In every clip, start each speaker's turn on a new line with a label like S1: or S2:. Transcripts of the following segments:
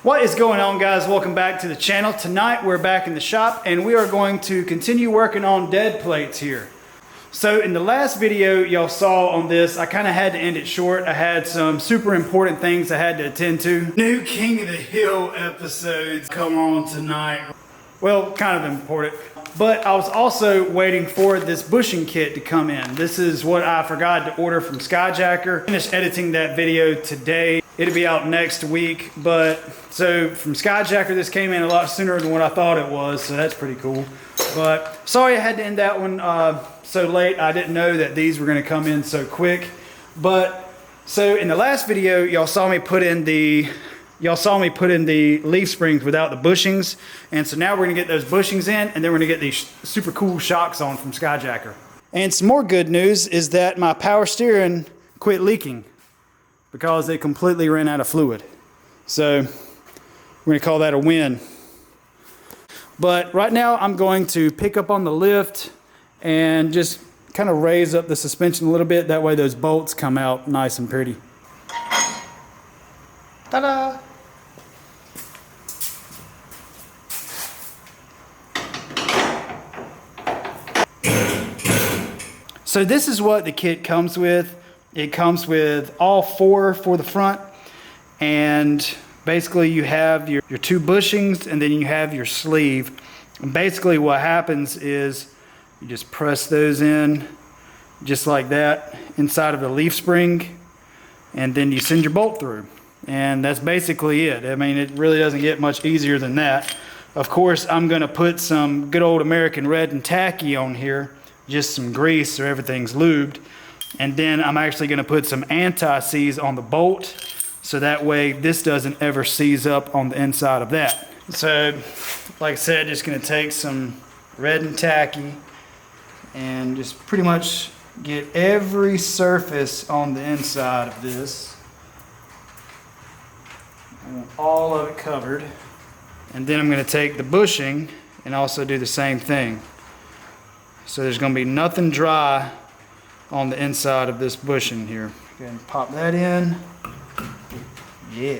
S1: What is going on, guys? Welcome back to the channel. Tonight we're back in the shop and we are going to continue working on dead plates here. So in the last video y'all saw on this, I kind of had to end it short. I had some super important things I had to attend to. New King of the Hill episodes come on tonight. Well, kind of important. But I was also waiting for this bushing kit to come in. This is what I forgot to order from SkyJacker. Finished editing that video today. It'll be out next week. But so from SkyJacker, this came in a lot sooner than what I thought it was. So that's pretty cool. But sorry I had to end that one so late. I didn't know that these were going to come in so quick. But so in the last video, y'all saw me put in the leaf springs without the bushings. And so now we're gonna get those bushings in and then we're gonna get these super cool shocks on from SkyJacker. And some more good news is that my power steering quit leaking because it completely ran out of fluid. So we're gonna call that a win. But right now I'm going to pick up on the lift and just kind of raise up the suspension a little bit. That way those bolts come out nice and pretty. Ta-da! So this is what the kit comes with. It comes with all four for the front, and basically you have your two bushings and then you have your sleeve. And basically what happens is you just press those in just like that inside of the leaf spring, and then you send your bolt through. And that's basically it. I mean, it really doesn't get much easier than that. Of course, I'm gonna put some good old American red and tacky on here, just some grease so everything's lubed. And then I'm actually gonna put some anti-seize on the bolt, so that way this doesn't ever seize up on the inside of that. So, like I said, just gonna take some red and tacky and just pretty much get every surface on the inside of this. I want all of it covered. And then I'm gonna take the bushing and also do the same thing. So there's gonna be nothing dry on the inside of this bushing here. Go ahead and pop that in. Yeah.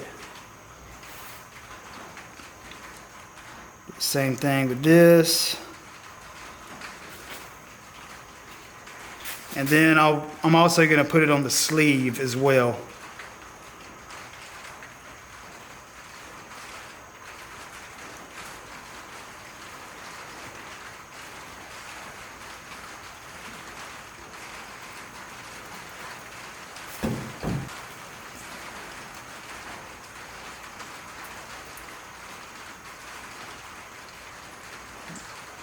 S1: Same thing with this. And then I'm also gonna put it on the sleeve as well.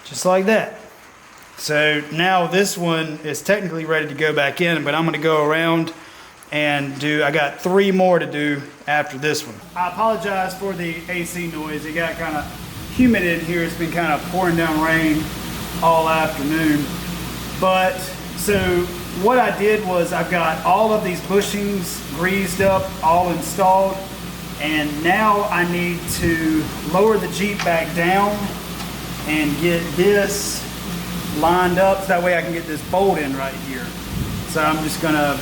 S1: Just like that. So now this one is technically ready to go back in, but I'm gonna go around and I got 3 more to do after this one. I apologize for the AC noise. It got kind of humid in here. It's been kind of pouring down rain all afternoon. But so what I did was I've got all of these bushings greased up, all installed. And now I need to lower the Jeep back down and get this lined up so that way I can get this bolt in right here. So I'm just gonna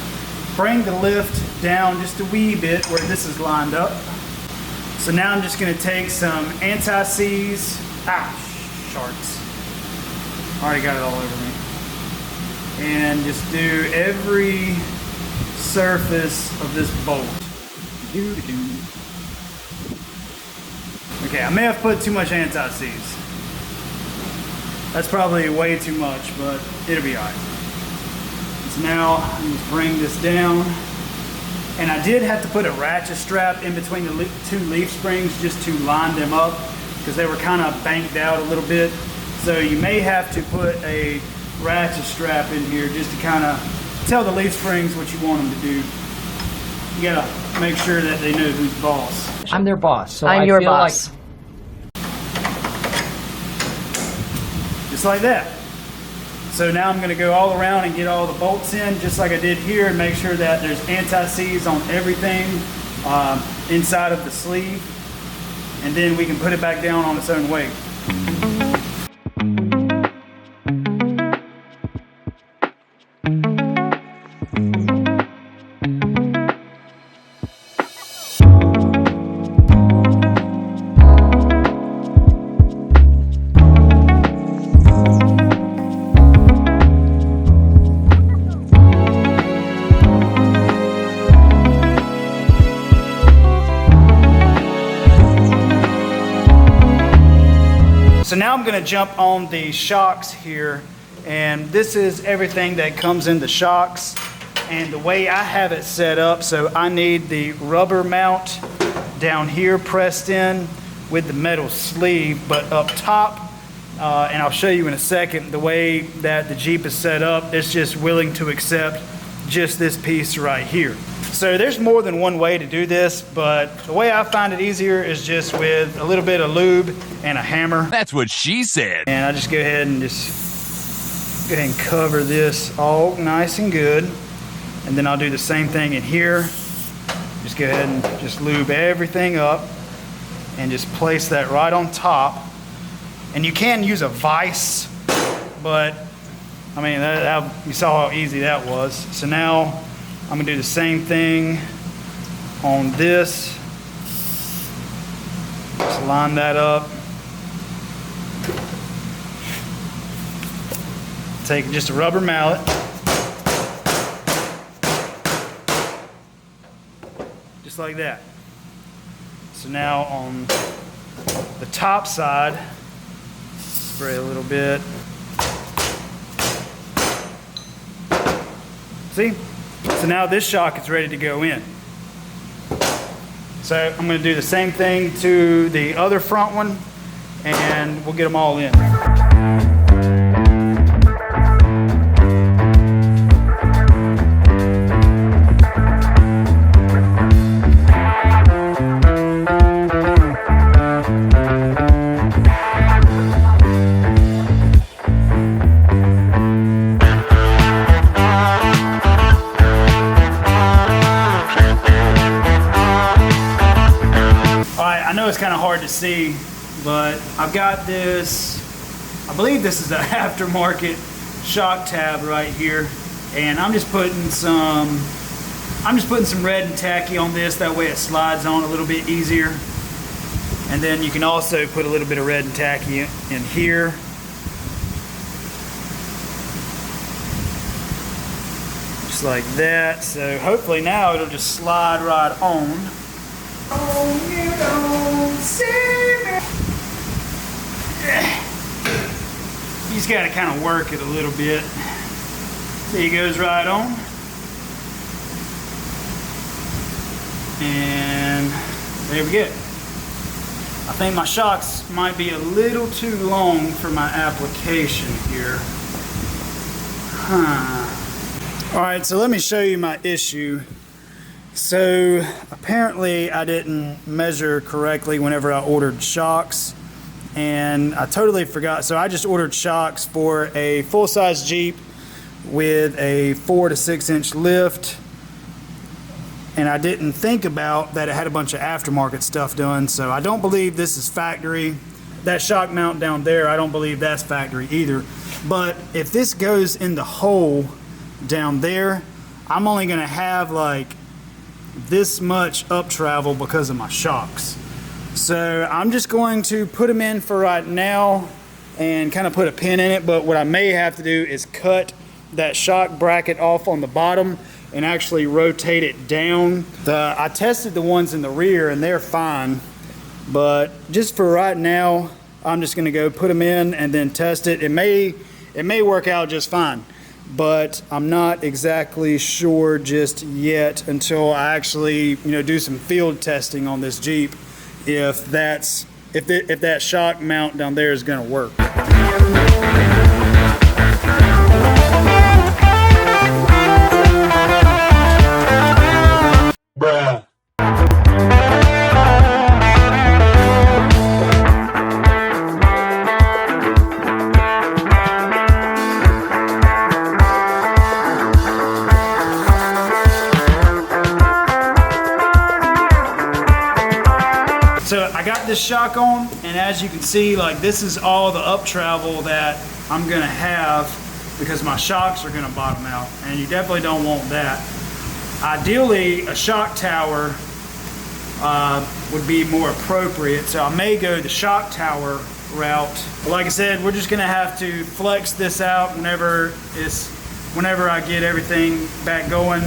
S1: bring the lift down just a wee bit where this is lined up. So now I'm just gonna take some anti-seize, sharks. Already got it all over me. And just do every surface of this bolt. Okay, I may have put too much anti-seize. That's probably way too much, but it'll be all right. So now I'm just bring this down. And I did have to put a ratchet strap in between the two leaf springs just to line them up because they were kind of banked out a little bit. So you may have to put a ratchet strap in here just to kind of tell the leaf springs what you want them to do. You gotta make sure that they know who's boss.
S2: I'm their boss, so
S3: I'm
S2: I
S3: your
S2: feel
S3: boss.
S2: like
S1: Just like that. So now I'm gonna go all around and get all the bolts in just like I did here and make sure that there's anti-seize on everything inside of the sleeve. And then we can put it back down on its own weight. So now I'm gonna jump on the shocks here, and this is everything that comes in the shocks. And the way I have it set up, so I need the rubber mount down here pressed in with the metal sleeve, but up top, and I'll show you in a second, the way that the Jeep is set up, it's just willing to accept just this piece right here. So there's more than one way to do this, but the way I find it easier is just with a little bit of lube and a hammer.
S2: That's what she said.
S1: And I just go ahead and cover this all nice and good. And then I'll do the same thing in here. Just go ahead and just lube everything up and just place that right on top. And you can use a vise, but I mean, you saw how easy that was. So now I'm gonna do the same thing on this. Just line that up. Take just a rubber mallet. Just like that. So now on the top side, spray a little bit. See? So now this shock is ready to go in. So I'm going to do the same thing to the other front one, and we'll get them all in. I know it's kind of hard to see, but I've got this, I believe this is an aftermarket shock tab right here, and I'm just putting some red and tacky on this, that way it slides on a little bit easier. And then you can also put a little bit of red and tacky in here. Just like that. So hopefully now it'll just slide right on. Oh, you don't see me. You just gotta kind of work it a little bit. See, it goes right on. And there we go. I think my shocks might be a little too long for my application here. All right, so let me show you my issue. So apparently I didn't measure correctly whenever I ordered shocks, and I totally forgot. So I just ordered shocks for a full-size Jeep with a 4 to 6 inch lift, and I didn't think about that it had a bunch of aftermarket stuff done. So I don't believe this is factory. That shock mount down there, I don't believe that's factory either. But if this goes in the hole down there, I'm only gonna have like this much up travel because of my shocks. So I'm just going to put them in for right now and kind of put a pin in it, but what I may have to do is cut that shock bracket off on the bottom and actually rotate it down. I tested the ones in the rear and they're fine, but just for right now I'm just going to go put them in and then test it. It may work out just fine, but I'm not exactly sure just yet until I actually, do some field testing on this Jeep if that shock mount down there is going to work. Bruh. So I got this shock on, and as you can see, like, this is all the up travel that I'm gonna have because my shocks are gonna bottom out, and you definitely don't want that. Ideally, a shock tower would be more appropriate, so I may go the shock tower route. But like I said, we're just gonna have to flex this out whenever I get everything back going,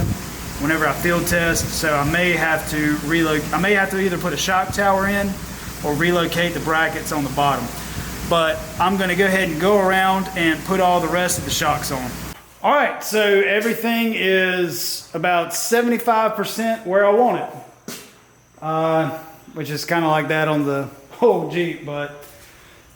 S1: whenever I field test. So I may have to either put a shock tower in or relocate the brackets on the bottom. but I'm gonna go ahead and go around and put all the rest of the shocks on. All right, so everything is about 75% where I want it, which is kind of like that on the whole Jeep. But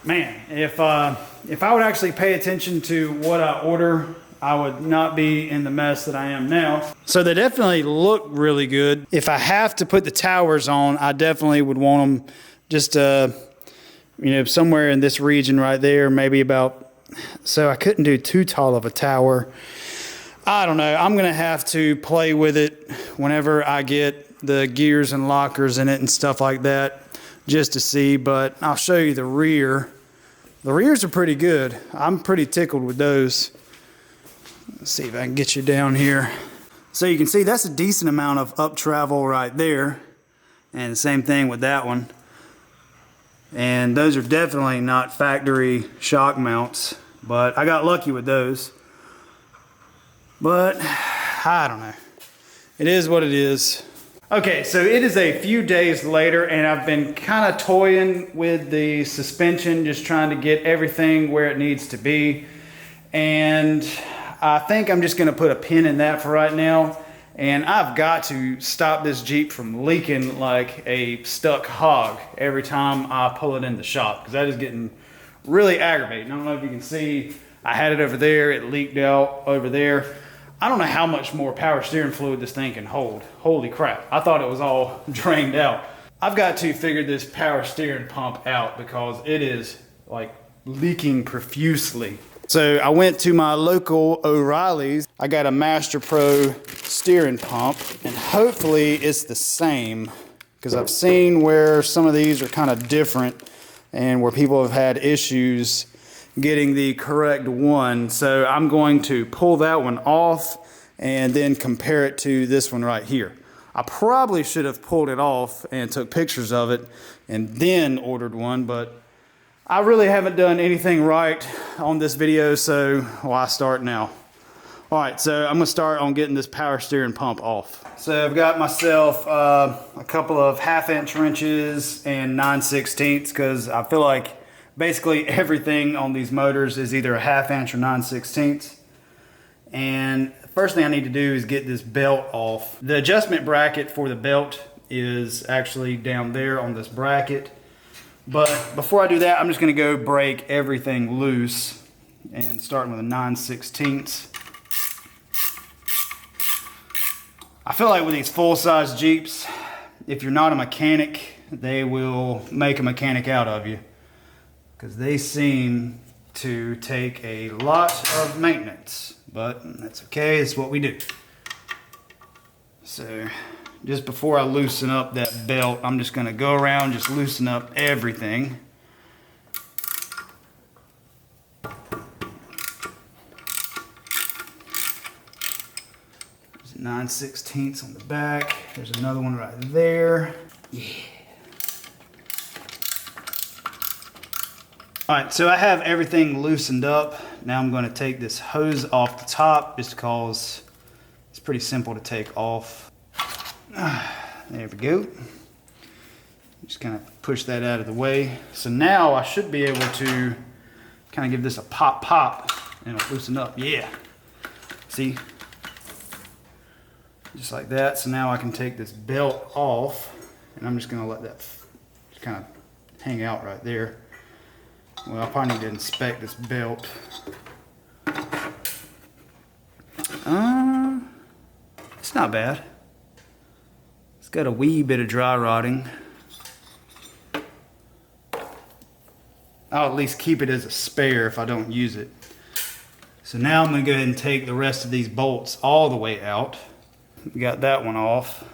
S1: man, if I would actually pay attention to what I order, I would not be in the mess that I am now. So they definitely look really good. If I have to put the towers on, I definitely would want them just, you know, somewhere in this region right there, maybe about, so I couldn't do too tall of a tower. I don't know. I'm gonna have to play with it whenever I get the gears and lockers in it and stuff like that, just to see. But I'll show you the rear. The rears are pretty good. I'm pretty tickled with those. Let's see if I can get you down here. So you can see that's a decent amount of up travel right there. And the same thing with that one. And those are definitely not factory shock mounts, but I got lucky with those. But I don't know. It is what it is. Okay, so it is a few days later and I've been kind of toying with the suspension, just trying to get everything where it needs to be. And I think I'm just gonna put a pin in that for right now. And I've got to stop this Jeep from leaking like a stuck hog every time I pull it in the shop, because that is getting really aggravating. I don't know if you can see, I had it over there, it leaked out over there. I don't know how much more power steering fluid this thing can hold. Holy crap, I thought it was all drained out. I've got to figure this power steering pump out because it is like leaking profusely. So I went to my local O'Reilly's. I got a Master Pro steering pump, and hopefully it's the same, because I've seen where some of these are kind of different and where people have had issues getting the correct one. So I'm going to pull that one off and then compare it to this one right here. I probably should have pulled it off and took pictures of it and then ordered one, but I really haven't done anything right on this video, so why start now? All right, so I'm gonna start on getting this power steering pump off. So I've got myself a couple of 1/2" wrenches and 9/16, because I feel like basically everything on these motors is either a 1/2" or 9/16. And the first thing I need to do is get this belt off. The adjustment bracket for the belt is actually down there on this bracket. But before I do that, I'm just gonna go break everything loose, and starting with a 9/16. I feel like with these full-size Jeeps, if you're not a mechanic, they will make a mechanic out of you, because they seem to take a lot of maintenance, but that's okay, it's what we do. So just before I loosen up that belt, I'm just gonna go around, just loosen up everything. 9/16 on the back. There's another one right there. Yeah. All right, so I have everything loosened up. Now I'm going to take this hose off the top, just because it's pretty simple to take off. There we go. Just kind of push that out of the way. So now I should be able to kind of give this a pop, and it'll loosen up. Yeah. See? Just like that. So now I can take this belt off, and I'm just going to let that just kind of hang out right there. Well, I probably need to inspect this belt. It's not bad. It's got a wee bit of dry rotting. I'll at least keep it as a spare if I don't use it. So now I'm going to go ahead and take the rest of these bolts all the way out. Got that one off.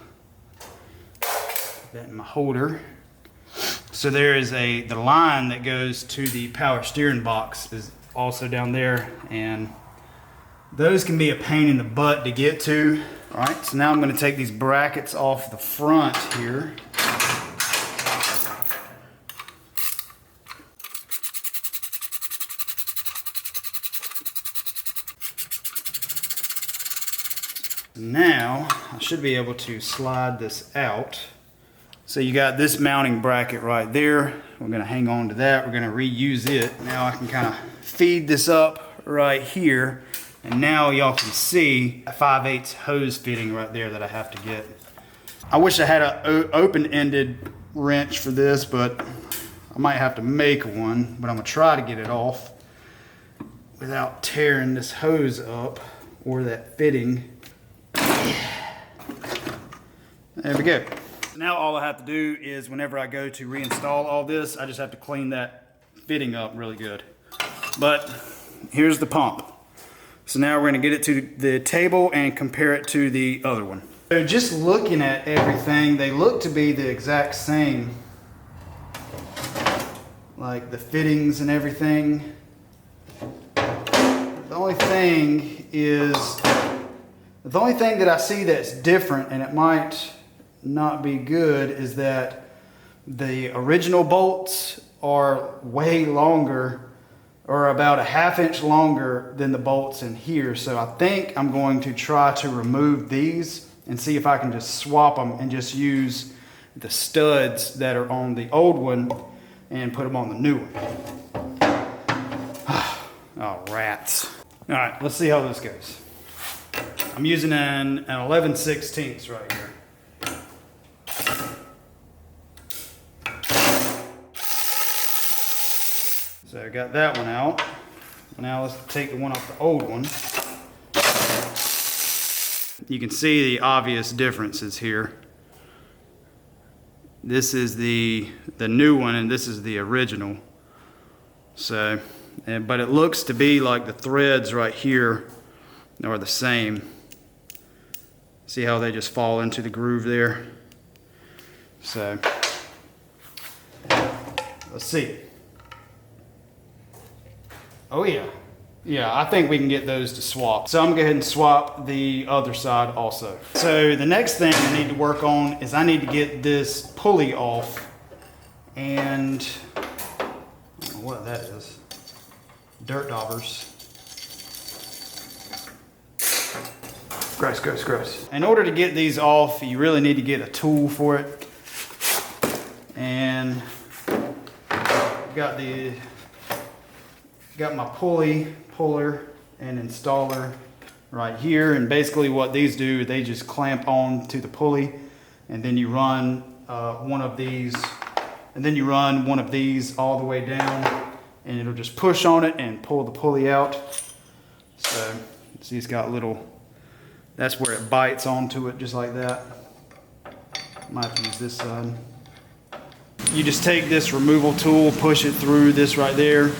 S1: Put that in my holder. So there is the line that goes to the power steering box is also down there, and those can be a pain in the butt to get to. All right, so now I'm going to take these brackets off the front here. Now I should be able to slide this out. So you got this mounting bracket right there. We're gonna hang on to that. We're gonna reuse it. Now I can kind of feed this up right here. And now y'all can see a 5/8 hose fitting right there that I have to get. I wish I had an open-ended wrench for this, but I might have to make one. But I'm gonna try to get it off without tearing this hose up or that fitting. There we go. Now all I have to do is whenever I go to reinstall all this, I just have to clean that fitting up really good. But here's the pump. So now we're gonna get it to the table and compare it to the other one. So just looking at everything, they look to be the exact same. Like the fittings and everything. The only thing that I see that's different, and it might not be good, is that the original bolts are way longer, or about a 1/2 inch longer than the bolts in here. So I think I'm going to try to remove these and see if I can just swap them and just use the studs that are on the old one and put them on the new one. Oh, rats. All right, let's see how this goes. I'm using an 11/16 right here. So I got that one out. Now let's take the one off the old one. You can see the obvious differences here. This is the new one and this is the original. So, but it looks to be like the threads right here are the same. See how they just fall into the groove there? So, let's see. Oh yeah. Yeah, I think we can get those to swap. So I'm gonna go ahead and swap the other side also. So the next thing I need to work on is I need to get this pulley off. And I don't know what that is. Dirt daubers. Gross, gross, gross. In order to get these off, you really need to get a tool for it. And got my puller and installer right here, and basically what these do, they just clamp on to the pulley, and then you run one of these all the way down, and it'll just push on it and pull the pulley out. So see, it's got little, that's where it bites onto it just like that. Might have to use this side. You just take this removal tool, push it through this right there,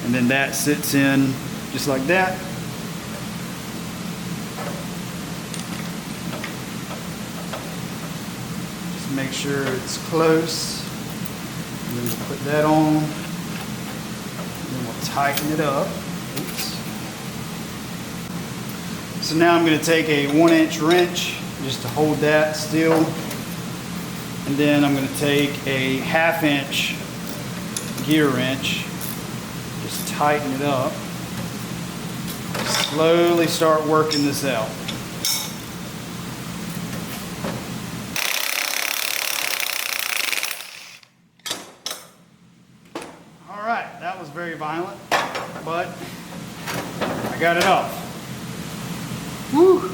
S1: and then that sits in just like that. Just make sure it's close. And then we'll put that on. And then we'll tighten it up. Oops. So now I'm going to take a 1-inch wrench just to hold that still. And then I'm going to take a 1/2 inch gear wrench. Just tighten it up. Slowly start working this out. All right, that was very violent, but I got it off. Whew,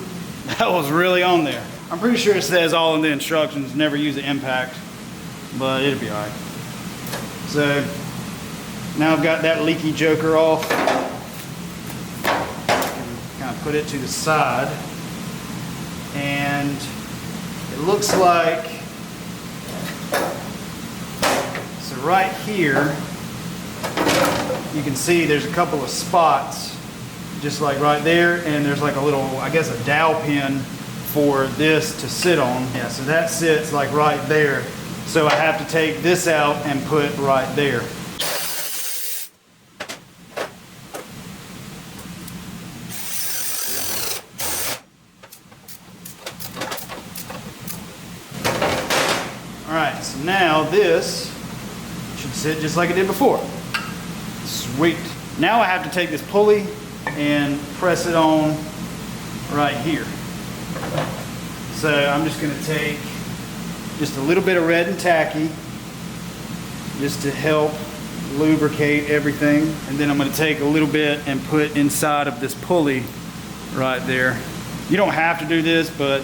S1: that was really on there. I'm pretty sure it says all in the instructions, never use an impact, but it'll be all right. So now I've got that leaky joker off. Kind of put it to the side. And it looks like, so right here, you can see there's a couple of spots, just like right there, and there's like a little, I guess a dowel pin for this to sit on. Yeah, so that sits like right there. So I have to take this out and put right there. Alright, so now this should sit just like it did before. Sweet. Now I have to take this pulley and press it on right here. So I'm just going to take just a little bit of red and tacky, just to help lubricate everything. And then I'm going to take a little bit and put inside of this pulley right there. You don't have to do this, but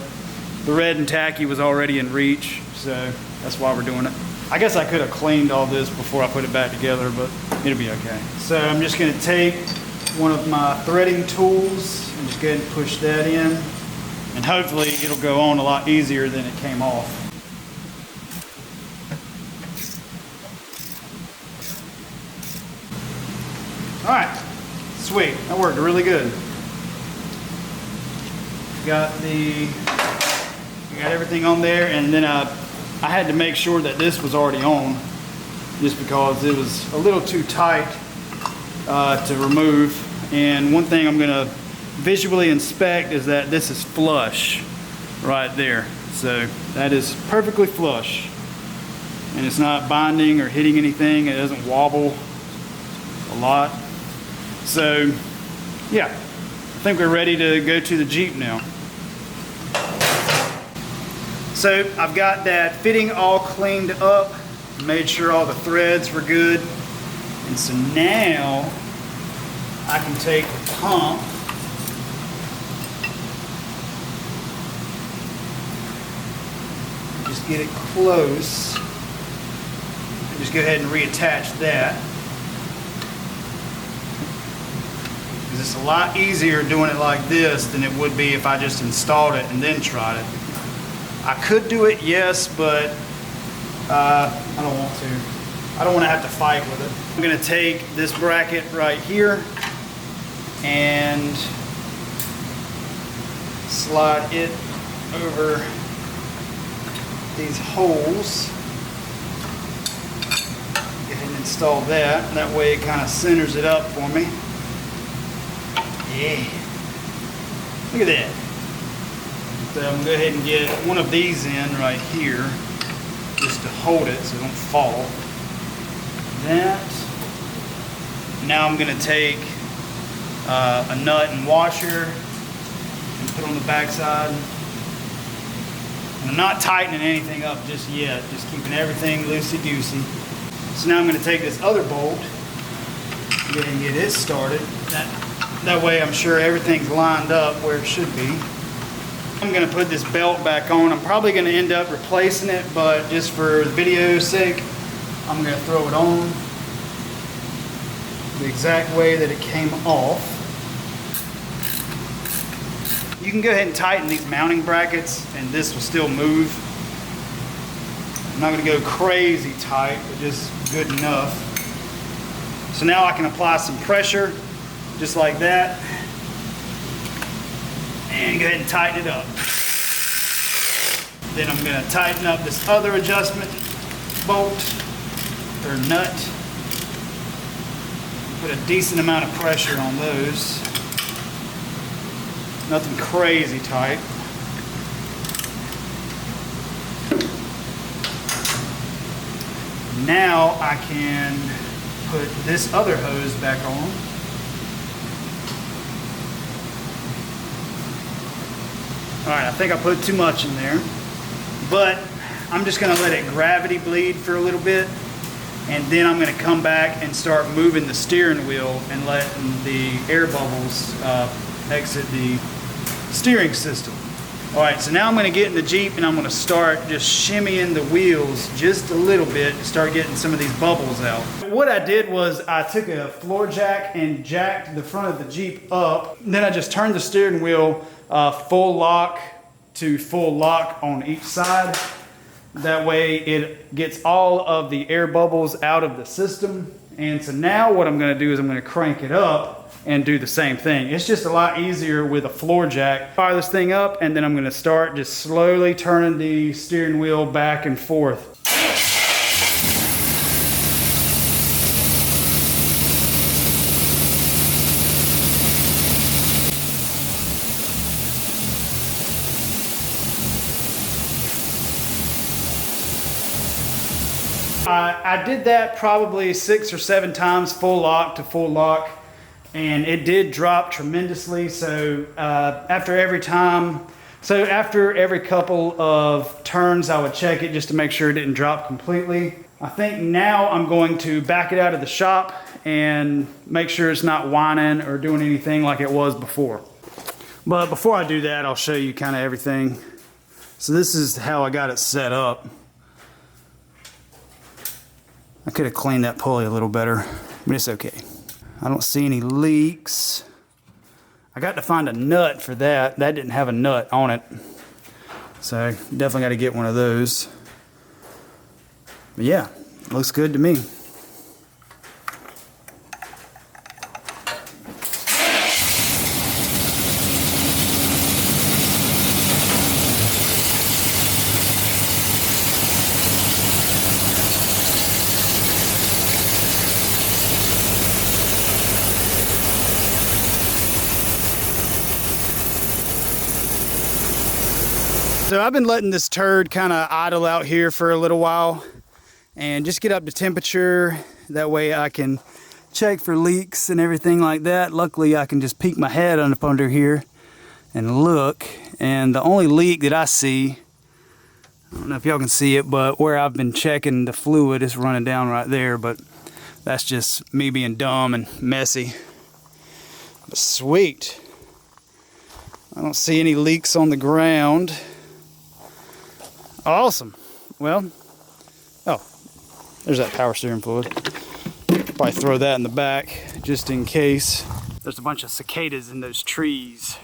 S1: the red and tacky was already in reach, so that's why we're doing it. I guess I could have cleaned all this before I put it back together, but it'll be okay. So I'm just going to take one of my threading tools and just go ahead and push that in, and hopefully it'll go on a lot easier than it came off. All right, sweet, that worked really good. Got everything on there, and then I had to make sure that this was already on, just because it was a little too tight to remove. And one thing I'm gonna visually inspect is that this is flush right there. So that is perfectly flush, and it's not binding or hitting anything. It doesn't wobble a lot. So yeah, I think we're ready to go to the Jeep now. So I've got that fitting all cleaned up, made sure all the threads were good. And so now I can take the pump and just get it close and just go ahead and reattach that. Because it's a lot easier doing it like this than it would be if I just installed it and then tried it. I could do it, yes, but I don't want to. I don't want to have to fight with it. I'm going to take this bracket right here and slide it over these holes. Go ahead and install that. That way it kind of centers it up for me. Yeah. Look at that. So I'm going to go ahead and get one of these in right here, just to hold it so it don't fall. That. Now I'm going to take a nut and washer and put on the back side. And I'm not tightening anything up just yet, just keeping everything loosey-goosey. So now I'm going to take this other bolt and get it started. That way I'm sure everything's lined up where it should be. I'm going to put this belt back on. I'm probably going to end up replacing it, but just for the video's sake, I'm going to throw it on the exact way that it came off. You can go ahead and tighten these mounting brackets and this will still move. I'm not going to go crazy tight, but just good enough. So now I can apply some pressure just like that. And go ahead and tighten it up. Then I'm going to tighten up this other adjustment bolt or nut. Put a decent amount of pressure on those. Nothing crazy tight. Now I can put this other hose back on. Alright, I think I put too much in there, but I'm just going to let it gravity bleed for a little bit, and then I'm going to come back and start moving the steering wheel and letting the air bubbles exit the steering system. Alright, so now I'm going to get in the Jeep and I'm going to start just shimmying the wheels just a little bit to start getting some of these bubbles out. What I did was I took a floor jack and jacked the front of the Jeep up. Then I just turned the steering wheel full lock to full lock on each side. That way it gets all of the air bubbles out of the system. And so now what I'm going to do is I'm going to crank it up and do the same thing. It's just a lot easier with a floor jack. Fire this thing up and then I'm going to start just slowly turning the steering wheel back and forth. I did that probably 6 or 7 times, full lock to full lock, and it did drop tremendously. So after every time So after every couple of turns, I would check it just to make sure it didn't drop completely. I think now I'm going to back it out of the shop and make sure it's not whining or doing anything like it was before. But before I do that, I'll show you kind of everything. So this is how I got it set up. I could have cleaned that pulley a little better, but it's okay. I don't see any leaks. I got to find a nut for that. That didn't have a nut on it. So definitely got to get one of those. But yeah, looks good to me. So I've been letting this turd kind of idle out here for a little while and just get up to temperature. That way I can check for leaks and everything like that. Luckily I can just peek my head up under here and look. And the only leak that I see, I don't know if y'all can see it, but where I've been checking the fluid is running down right there, but that's just me being dumb and messy. But sweet. I don't see any leaks on the ground. Awesome. Well, oh, there's that power steering fluid. Probably throw that in the back just in case. There's a bunch of cicadas in those trees.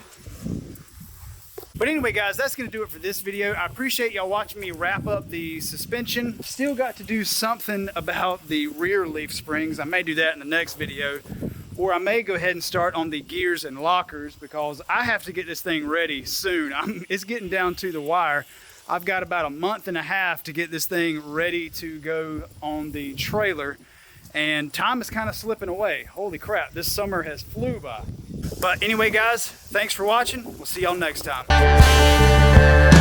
S1: But anyway, guys, that's going to do it for this video. I appreciate y'all watching me wrap up the suspension. Still got to do something about the rear leaf springs. I may do that in the next video. Or I may go ahead and start on the gears and lockers because I have to get this thing ready soon. It's getting down to the wire. I've got about a month and a half to get this thing ready to go on the trailer, and time is kind of slipping away. Holy crap, this summer has flew by. But anyway, guys, thanks for watching. We'll see y'all next time.